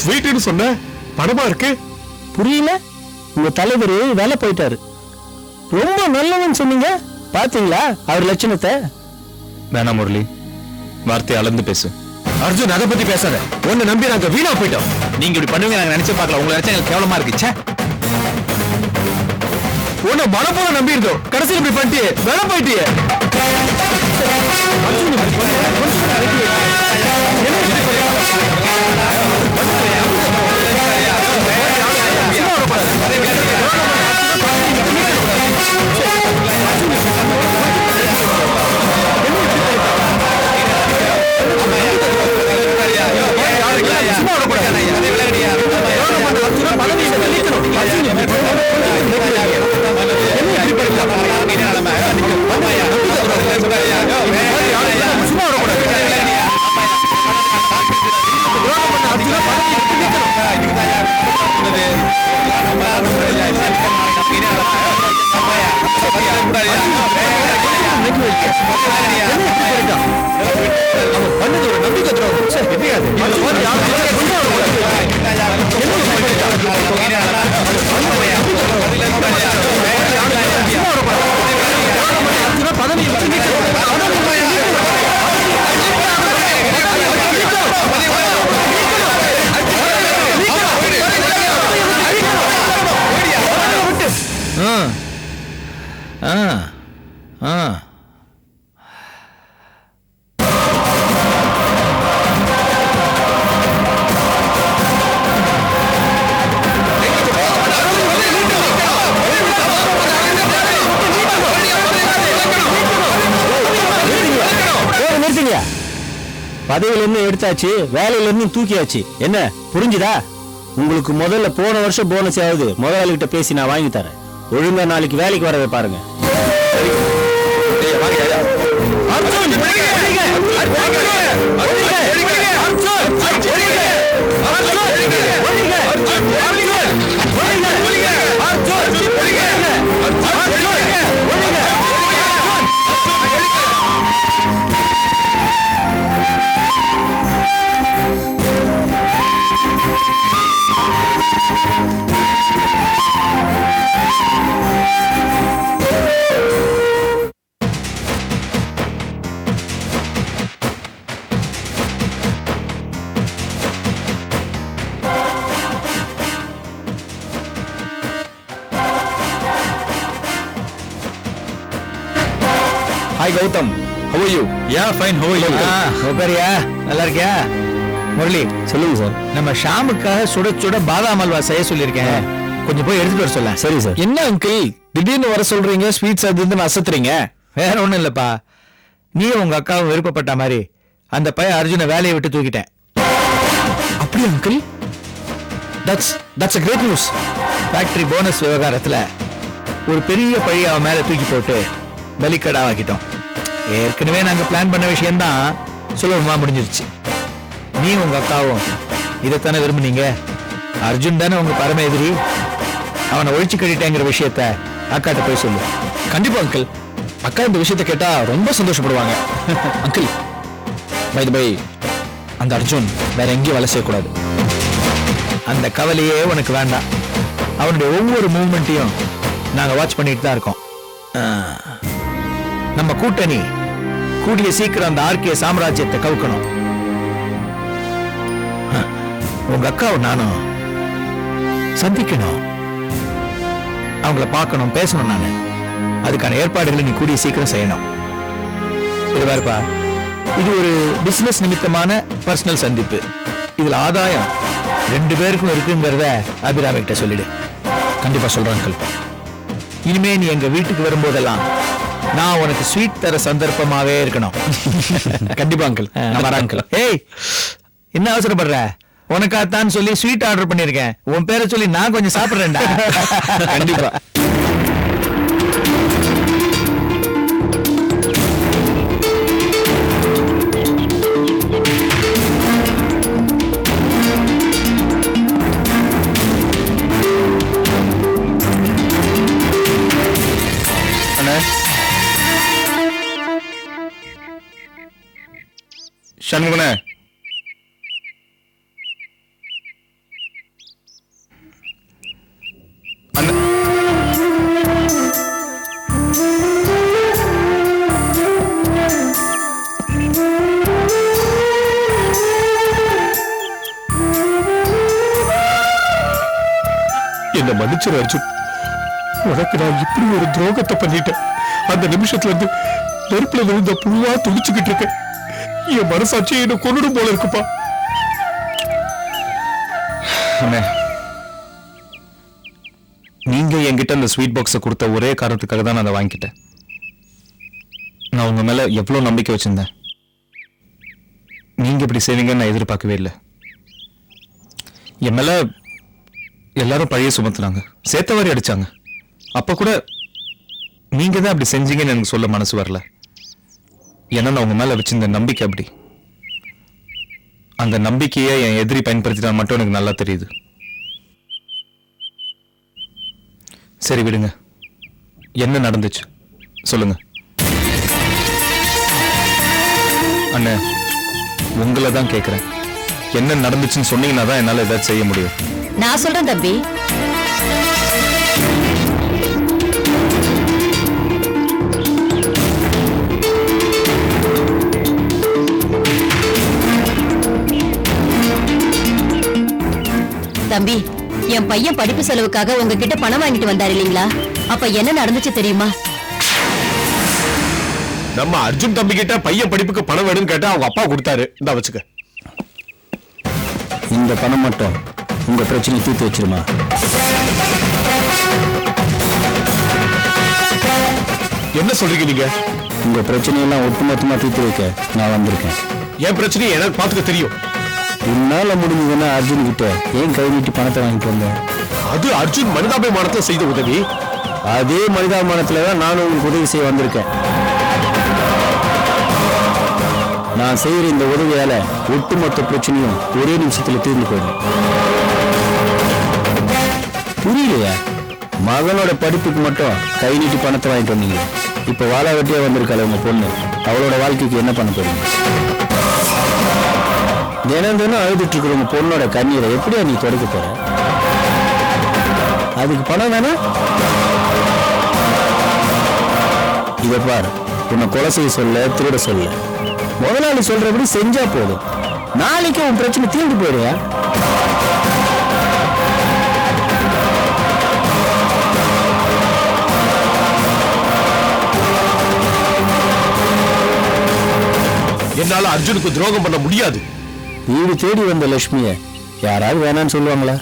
ஸ்வீட்னு சொன்ன படமா இருக்கு. புரியல? உங்க தலைவர் வேலை போயிட்டாரு. ரொம்ப நல்லவன் சொன்னீங்க, பாத்தீங்களா அவர் லட்சணத்தை? வேணாம் முரளி, வார்த்தையை அளந்து பேசு. அர்ஜுன், அதை பத்தி பேசாத. உன்னை நம்பி நாங்க வீணா போயிட்டோம். நீங்க இப்படி பண்ணுவீங்க நாங்க நினைச்சு பார்க்கல. உங்களை நினைச்சா எங்களுக்கு கேவலமா இருக்குச்சே. உன்னை மன போல நம்பி இருந்தோம், கடைசியில் இப்படி பண்ணிட்டியே, வேலை போயிட்டியே. பதவியில இருந்து எடுத்தாச்சு, வேலையில இருந்து தூக்கியாச்சு. என்ன புரிஞ்சுதா? உங்களுக்கு முதல்ல போன வருஷம் போனஸ் ஆகுது, முதலாளிகிட்ட பேசி நான் வாங்கி தரேன். ஒழுங்கா நாளைக்கு வேலைக்கு வரவே பாருங்க. Hi Gautam, how are you? Yeah, fine. How are you? உட்காரியா? நல்லா இருக்கியா? முரளி, சொல்லுங்க சார். நம்ம ஷாமுக்காக சுட சுட பாதாம் அல்வா செய்ய சொல்லியிருக்கேன். கொஞ்சம் போய் எடுத்துட்டு வர சொல்ல. சரி சார். என்ன அங்கிள் திடீர்னு வர சொல்றீங்க? ஸ்வீட்ஸ் அது அசத்துறீங்க. வேற ஒண்ணும் இல்லப்பா, நீ உங்க அக்காவும் விருப்பப்பட்ட மாதிரி அந்த பையன் அர்ஜுனை வேலையை விட்டு தூக்கிட்டேன். அப்படியே uncle? That's a great news. Factory bonus விவகாரத்துல ஒரு பெரிய பழி அவன் மேல தூக்கி போட்டு பலிக்கடா ஆக்கிட்டோம். ஏற்கனவே நாங்க பிளான் பண்ண விஷயம்தான் சுலபமா முடிஞ்சிருச்சு. நீ உங்க அக்காவும் இதைத்தானே விரும்புனீங்க. அர்ஜுன் தானே உங்க பரம எதிரி. அவனை ஒழிச்சு கட்டிட்டேங்கிற விஷயத்த அக்காட்ட போய் சொல்லு. கண்டிப்பா அங்கிள். அக்கா இந்த விஷயத்தை கேட்டா ரொம்ப சந்தோஷப்படுவாங்க. அங்கிள், பை பை, அந்த அர்ஜுன் வேற எங்கேயும் வேலை செய்யக்கூடாது. அந்த கவலையே உனக்கு வேண்டாம். அவனுடைய ஒவ்வொரு மூவ்மெண்ட்டையும் நாங்க வாட்ச் பண்ணிட்டு தான் இருக்கோம். நம்ம கூட்டணி கூடிய சீக்கிரம் அந்த ஆர்கே சாம்ராஜ்யத்தை கவுக்கணும். உங்க அக்காவும் நானும் சந்திக்கணும், அவங்கள பார்க்கணும், பேசணும். நானு அதுக்கான ஏற்பாடுகளை நீ கூடிய சீக்கிரம் செய்யணும். இது பாருப்பா, இது ஒரு பிசினஸ் நிமித்தமான பர்சனல் சந்திப்பு. இதுல ஆதாயம் 2 பேருக்கும் இருக்குங்கிறத அபிராமி கிட்ட சொல்லிடு. கண்டிப்பா சொல்றேன் அங்கிள். இனிமே நீ எங்க வீட்டுக்கு வரும்போதெல்லாம் நான் உனக்கு ஸ்வீட் தர சந்தர்ப்பமாவே இருக்கணும். கண்டிப்பா அங்கிள், நான் வரேன் அங்கிள். ஏய், என்ன அவசரப்படுற? உனக்காத்தான் சொல்லி ஸ்வீட் ஆர்டர் பண்ணிருக்கேன். உன் பேரை சொல்லி நான் கொஞ்சம் சாப்பிடுறேன்டா. கண்டிப்பா. சண்முகனே, என்ன மன்னிச்சிரு அர்ஜுன். உனக்கு நான் இப்படி ஒரு துரோகத்தை பண்ணிட்டேன். அந்த நிமிஷத்துல இருந்து நெருப்புல விழுந்த புழுவா துடிச்சுக்கிட்டு இருக்கேன். என் மனசாட்சியை என்ன கொன்னுடும் போல இருக்குப்பா. அண்ணே, நீங்க என்கிட்ட அந்த ஸ்வீட் பாக்ஸை கொடுத்த ஒரே காரணத்துக்காக தான் நான் அதை வாங்கிக்கிட்டேன். நான் உங்க மேல எவ்வளவு நம்பிக்கை வச்சிருந்தேன். நீங்க இப்படி செய்வீங்கன்னு நான் எதிர்பார்க்கவே இல்லை. என் மேல எல்லாரும் பழைய சுமத்துனாங்க, சேத்தவாரி அடிச்சாங்க. அப்ப கூட நீங்க தான் அப்படி செஞ்சீங்கன்னு எனக்கு சொல்ல மனசு வரல. ஏன்னா நான் உங்க மேல வச்சிருந்த நம்பிக்கை அப்படி. அந்த நம்பிக்கையை என் எதிரி பயன்படுத்தினா மட்டும் எனக்கு நல்லா தெரியுது. சரி விடுங்க, என்ன நடந்துச்சு சொல்லுங்க. அண்ணே, உங்களை தான் கேட்கிறேன். என்ன நடந்துச்சுன்னு சொன்னீங்கன்னா தான் என்னால ஏதாச்சும் செய்ய முடியும். நான் சொல்றேன் தம்பி. தம்பி, என் பையன் படிப்பு செலவுக்காக உங்ககிட்ட பணம் வாங்கிட்டு வந்தாரு இல்லீங்களா? அப்ப என்ன நடந்துச்சு தெரியுமா? நம்ம அர்ஜுன் தம்பி கிட்ட பையன் படிப்புக்கு பணம் வேணும்னு கேட்டா அவங்க அப்பா கொடுத்தாரு. இந்த வச்சுக்க. இந்த பணம் மட்டும் உங்க பிரச்சனை தீர்த்து வச்சிருமா? என்ன சொல்றீங்க நீங்க? உங்க பிரச்சனையெல்லாம் ஒட்டுமொத்தமா தீர்த்து வைக்க நான் வந்திருக்கேன். என் பிரச்சனையை எனக்கு பார்த்துக்க தெரியும். உன்னால முடிஞ்சதுன்னா அர்ஜுன் கிட்ட ஏன் கை நீட்டி பணத்தை வாங்கிட்டு வந்தேன்? அது அர்ஜுன் மனிதாபிமானத்தில் செய்த உதவி. அதே மனிதாபிமானத்துல தான் நானும் உங்களுக்கு உதவி செய்ய வந்திருக்கேன். நான் செய்யற இந்த உதவியால ஒட்டுமொத்த பிரச்சனையும் ஒரே நிமிஷத்துல தீர்ந்து போயிடும். புரியலையா? மகனோட படிப்புக்கு மட்டும் கை நீட்டி பணத்தை வாங்கிட்டு வந்தீங்க. இப்ப வாழா வெட்டியா வந்திருக்காள் உங்க பொண்ணு. அவளோட வாழ்க்கைக்கு என்ன பண்ண போறீங்க? தினம் தினம் அழுதுட்டு இருக்கிற உங்க பொண்ணோட கண்ணீரை எப்படியா நீ தொடக்க போற? அதுக்கு பணம் தானே? இதை பாரு, உன்னை கொலை செய்ய சொல்ல, திருட சொல்ல, முதலாளி சொல்றபடி செஞ்சா போதும். நாளைக்கு உன் பிரச்சனை தீர்ந்து போயிடுயா. என்னால அர்ஜுனுக்கு துரோகம் பண்ண முடியாது. வீடு தேடி வந்த லட்சுமிய யாராவது வேணான்னு சொல்லுவாங்களா?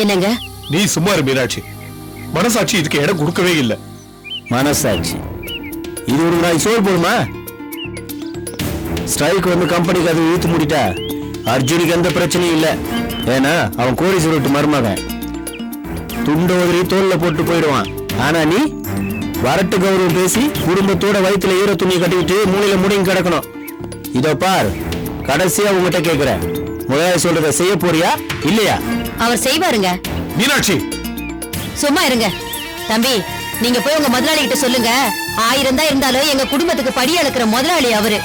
என்னங்க? நீ சும்மா இரு மீனாட்சி. மனசாட்சி இதுக்கு இடம் கொடுக்கவே இல்லை. மனசாட்சி இது ஒரு நாய் சோறு போடுமா? ஸ்ட்ரைக் வந்து கம்பெனிக்கு அதை இழுத்து மூடிட்டா அர்ஜுனுக்கு எந்த பிரச்சனையும் இல்லை. ஏன்னா அவன் கோடீஸ்வரர் வீட்டு மருமகன். துண்ட உதறி தோல்ல போட்டு போயிடுவான். ஆனா நீ வரட்டு கௌரவம் பேசி குடும்பத்தோட வயிற்றுல ஈர துணியை கட்டிக்கிட்டு மூலையில முடிங்க கிடக்கணும். இதோ பார், கடைசியா உங்ககிட்ட கேட்கிறேன், முதலாளி சொல்றத செய்ய போறியா இல்லையா? அவர் செய்வாருங்க. மீனாட்சி சும்மா இருங்க. தம்பி, நீங்க போய் உங்க முதலாளி கிட்ட சொல்லுங்க, 1000 தான் இருந்தாலும் எங்க குடும்பத்துக்கு படி அளக்கிற முதலாளி அவரு.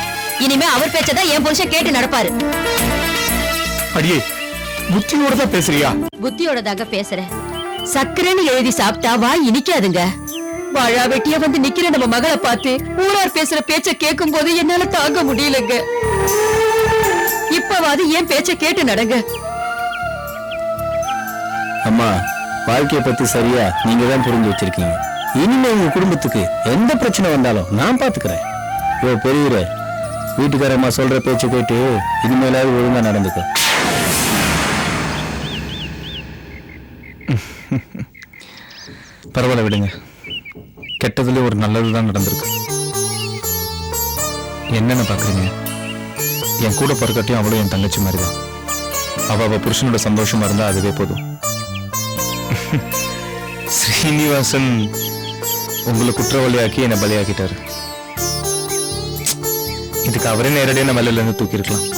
இனிமே அவர் பேச்சதான் என் புருஷன் கேட்டு நடப்பாரு. அடியே, புத்தியோட தான் பேசுறியா? புத்தியோட தாங்க பேசுறேன். சக்கரைன்னு எழுதி சாப்பிட்டா வாய் இனிக்காதுங்க. வாழா வெட்டியா வந்து நிக்கிற நம்ம மகளை பார்த்து ஊரார் பேசுற பேச்ச கேட்கும் போது என்னால தாங்க முடியலங்க. இப்பவாது என் பேச்ச கேட்டு நடங்க. அம்மா, வாழ்க்கைய பத்தி சரியா நீங்க தான் புரிஞ்சு வச்சிருக்கீங்க. இனிமே உங்க குடும்பத்துக்கு எந்த பிரச்சனை வந்தாலும் நான் பாத்துக்கிறேன். ஓ பெரியவரே, வீட்டுக்காரம்மா சொல்ற பேச்ச கேட்டு இனிமேலாவது ஒழுங்கா நடந்துக்க. பரவாயில்ல விடுங்க, கெட்டதுல ஒரு நல்லதுதான் நடந்திருக்கு. என்னென்ன பாக்குறீங்க? என் கூட பிறக்கட்டையும் அவளும் என் தங்கச்சி மாதிரிதான். அவ புருஷனோட சந்தோஷமா இருந்தா அதுவே போதும். ஸ்ரீனிவாசன் உங்களை குற்றவாளியாக்கி என்னை பலியாக்கிட்டாரு. இதுக்கு அவரே நேரடியாக நம்ம வேலையில இருந்து தூக்கிருக்கலாம்.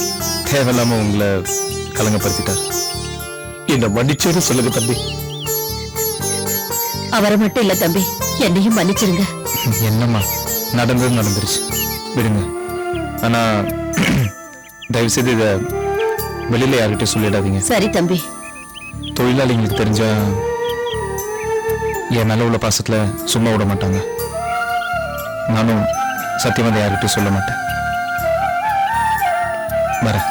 தேவையில்லாம உங்களை கலங்கப்படுத்திட்டார். என்ன மன்னிச்சேன்னு சொல்லுங்க தம்பி. அவரை மட்டும் இல்ல தம்பி, என்னையும் மன்னிச்சிருங்க. என்னம்மா, நடந்தது நடந்துருச்சு, விடுங்க. ஆனா தயவு செய்து இதை வெளியில யார்கிட்ட சொல்லிடாதீங்க. சரி தம்பி. தொழிலாளிங்களுக்கு தெரிஞ்சா என் மேல உள்ள பாசத்துல சும்மா விட மாட்டாங்க. நானும் சத்தியமா அதை யார்கிட்ட சொல்ல மாட்டேன். வரேன்.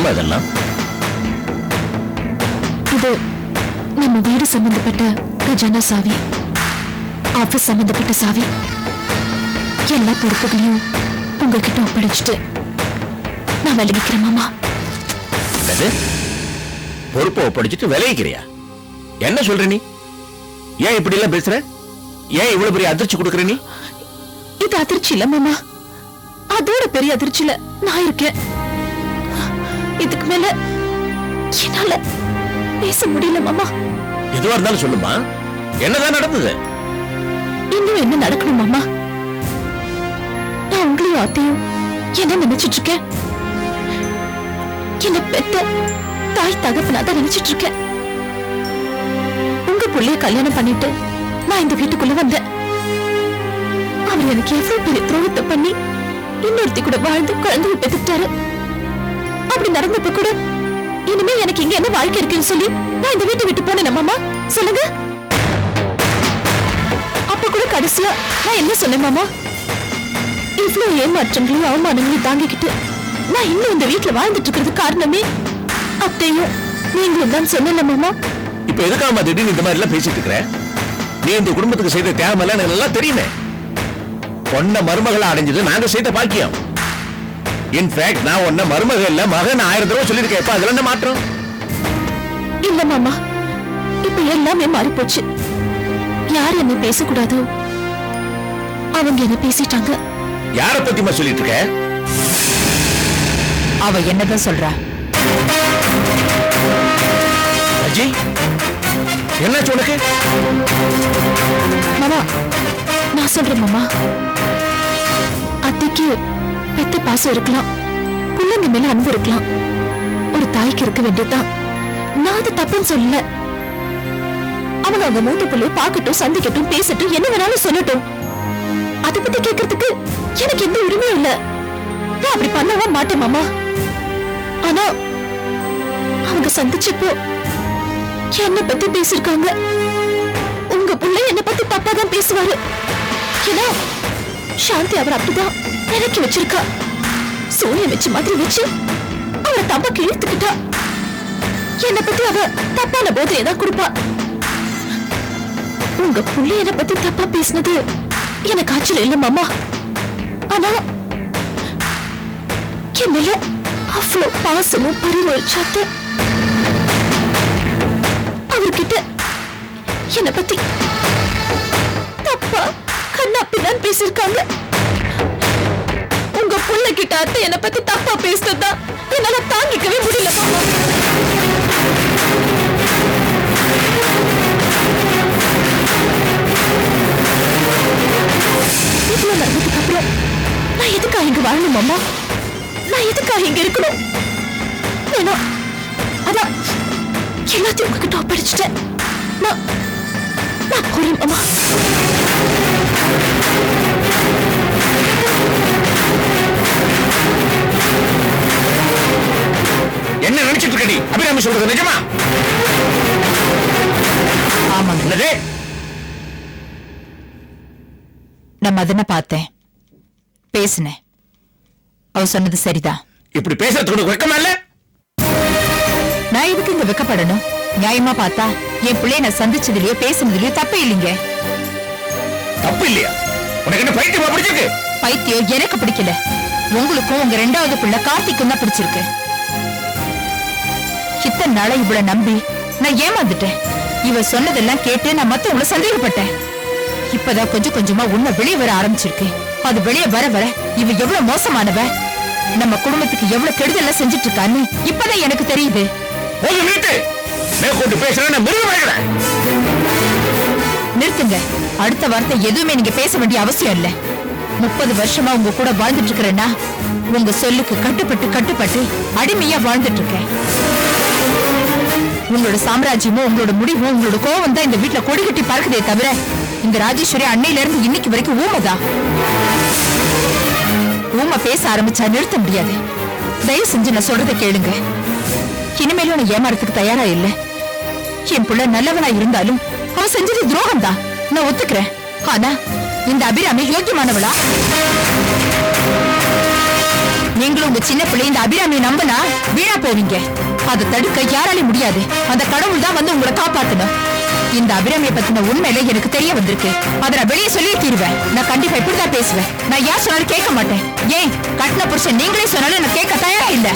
என்னம்மா இதெல்லாம்? இது நம்ம வீடு சம்பந்தப்பட்ட கஜானா சாவி, ஆபீஸ் சம்பந்தப்பட்ட சாவி. எல்லா பொறுப்புகளையும் உங்ககிட்ட ஒப்படைச்சிட்டு நான் விலகிக்கிறேன் மாமா. பொறுப்பை ஒப்படைச்சிட்டு விலகிக்கிறியா? என்ன சொல்ற நீ? ஏன் இப்படி எல்லாம் பேசுற? ஏன் இவ்வளவு பெரிய அதிர்ச்சி கொடுக்கற நீ? இது அதிர்ச்சி இல்ல மாமா, அதோட பெரிய அதிர்ச்சியில நான் இருக்கேன். இதுக்கு மேல என்னால பேச முடியல மாமா. எதுவா இருந்தாலும் சொல்லுமா, என்னதான் நடந்தது? இன்னும் என்ன நடக்கணும் மாமா? நான் உங்களையும் அத்தையும் என்ன நினைச்சிட்டு இருக்கேன்? என்ன பெத்த தாய் தகப்பனாதான் நினைச்சிட்டு இருக்கேன். உங்க புள்ளைய கல்யாணம் பண்ணிட்டு நான் இந்த வீட்டுக்குள்ள வந்தேன். அவர் எனக்கு எவ்வளவு பெரிய துரோகத்தை பண்ணி இன்னொருத்தி கூட வாழ்ந்து குழந்தைய பெத்துட்டாரு. அப்படி நடந்தப்ப கூட இனிமே எனக்கு இங்க என்ன வாழ்க்கை இருக்குன்னு சொல்லி நான் இந்த வீட்டை விட்டு போனேன் மாமா. சொல்லுங்க. அப்ப கூட கடைசியா நான் என்ன சொன்னேன் மாமா? இவ்வளவு ஏமாற்றங்களையும் அவமானங்களையும் தாங்கிக்கிட்டு நான் இன்னும் இந்த வீட்டுல வாழ்ந்துட்டு இருக்கிறது காரணமே அத்தையும் நீங்களும் தான் சொன்னல மாமா. இப்ப எதுக்காக திடீர்னு இந்த மாதிரி எல்லாம் பேசிட்டு இருக்கிற? நீ இந்த குடும்பத்துக்கு செய்த தியாகம் எல்லாம் எனக்கு நல்லா தெரியுமே. பொண்ண மருமகளை அடைஞ்சது நாங்க செய்த பாக்கியம். இன்ஃபேக்ட் நான் உன்ன மருமக இல்ல மகன் 1000 தடவை சொல்லிருக்கேன். இப்ப அதுல என்ன மாற்றம்? இல்ல மாமா, இப்ப எல்லாமே மாறி போச்சு. யார் என்ன பேசக்கூடாதோ அவங்க என்ன பேசிட்டாங்க. யார பத்திமா சொல்லிட்டு இருக்க? அவ என்னதான் சொல்றா? அஜய், என்னாச்சு உனக்கு? மாமா, நான் சொல்றேன் மாமா. அத்தைக்கு பெத்த பாசம் இருக்கலாம், பிள்ளைங்க மேல அன்பு இருக்கலாம், ஒரு தாய்க்கு இருக்க வேண்டியதுதான். நான் அது தப்புன்னு சொல்லல. அவங்க அவங்க மூத்த பிள்ளைய பார்க்கட்டும், சந்திக்கட்டும், பேசட்டும், என்ன வேணாலும் சொல்லட்டும். அதை பத்தி கேட்கறதுக்கு எனக்கு எந்த உரிமையும் இல்ல. நான் அப்படி பண்ணவே மாட்டேன் மாமா. ஆனா அவங்க சந்திச்சப்போ என்ன பத்தி பேசிருக்காங்க. உங்க பிள்ளை என்ன பத்தி தப்பா தான் பேசுவாரு. ஏன்னா சாந்தி அவர் அப்படிதான் நினைக்க வச்சிருக்கா. சூரிய வச்சு மாதிரி வச்சு அவரை தப்பாக்கு இழுத்துக்கிட்டா. என்ன பத்தி அவ தப்பான போதையை தான் கொடுப்பா. உங்க புள்ளை என்ன பத்தி தப்பா பேசினது எனக்கு ஆச்சரியம் இல்ல மாமா. ஆனா என்னைய அவ்வளவு பாசமும் பரிவச்சாத்து அவர்கிட்ட என்ன பத்தி தப்பா கண்ணாப்பிதான் பேசிருக்காங்க. உங்க புள்ள கிட்ட அத்தை என்ன பத்தி தப்பா பேசினதா என்னால தாங்கிக்கவே முடியல மாமா. இவ்வளவு நடந்ததுக்கு அப்புறம் நான் எதுக்காக இங்க வாழணும் மாமா? நான் எதுக்காக இங்க இருக்கணும்? வேணாம், அதான் எல்லாத்தையும் உங்ககிட்ட ஒப்படைச்சிட்டேன். நான் போறேன் மாமா. என்ன நினைச்சிட்டு இருக்க நீ? அபிராமி சொல்றது நிஜமா? ஆமாங்க, என்னது? நான் மதனை பார்த்தேன், பேசினேன். அவ சொன்னது சரிதான். இப்படி பேசுறதுக்கு வெக்கமா இல்ல? நான் எதுக்கு இங்க வெக்கப்படணும்? நியாயமா பார்த்தா என் பிள்ளைய நான் சந்திச்சதுலயோ பேசுனதுலயோ தப்பே இல்லைங்க. தப்பு இல்லையா? உனக்கு என்ன பைத்தியமா பிடிச்சிருக்கு? பைத்தியம் எனக்கு பிடிக்கல. உங்களுக்கும் உங்க 2வது பிள்ளை கார்த்திக்கும் தான் பிடிச்சிருக்கு. இத்தனை நாளா இவ்வளவு நம்பி நான் ஏமாந்துட்டேன். இவ சொன்னதெல்லாம் கேட்டு நான் மத்தவங்களை சந்தேகப்பட்டேன். இப்பதான் கொஞ்சம் கொஞ்சமா உண்மை வெளியே வர ஆரம்பிச்சிருக்கு. அது வெளியே வர வர இவ எவ்வளவு மோசமானவ, நம்ம குடும்பத்துக்கு எவ்வளவு கெடுதல் செஞ்சுட்டு இருக்கான்னு இப்பதான் எனக்கு தெரியுது. நிறுத்துங்க. அடுத்த வார்த்தை எதுவுமே நீங்க பேச வேண்டிய அவசியம் இல்ல. 30 வருஷமா உங்க கூட வாழ்ந்துட்டு இருக்கிறேன்னா உங்க சொல்லுக்கு கட்டுப்பட்டு அடிமையா வாழ்ந்துட்டு இருக்கேன். உங்களோட சாம்ராஜ்யமும் உங்களோட முடிவும் உங்களோட கோவம் தான் இந்த வீட்டுல கொடி கட்டி பார்க்குதே தவிர இந்த ராஜேஸ்வரி அன்னையில இருந்து இன்னைக்கு வரைக்கும் ஊமைதான். ஊமை பேச ஆரம்பிச்சா நிறுத்த முடியாது. தயவு செஞ்சு நான் சொல்றதை கேளுங்க. இனிமேலும் நான் ஏமாறதுக்கு தயாரா இல்ல. என் புள்ள நல்லவனா இருந்தாலும் அவன் செஞ்சது துரோகம் தான், நான் ஒத்துக்கிறேன். ஆனா இந்த அபிராமி யோக்கியமானவளா? நீங்களும் உங்க சின்ன பிள்ளை இந்த அபிராமியை நம்பினா வீணா போவீங்க. அதை தடுக்க யாராலையும் முடியாது. அந்த கடவுள் தான் வந்து உங்களை காப்பாத்தணும். இந்த அபிராமியை பத்தின உண்மையில எனக்கு தெரிய வந்திருக்கு. அதை நான் வெளியே சொல்லியே தீருவேன். நான் கண்டிப்பா இப்படிதான் பேசுவேன். நான் யார் சொன்னாலும் கேட்க மாட்டேன். ஏன் கட்டின புருஷன் நீங்களே சொன்னாலும் நான் கேட்க தயாரா இல்ல.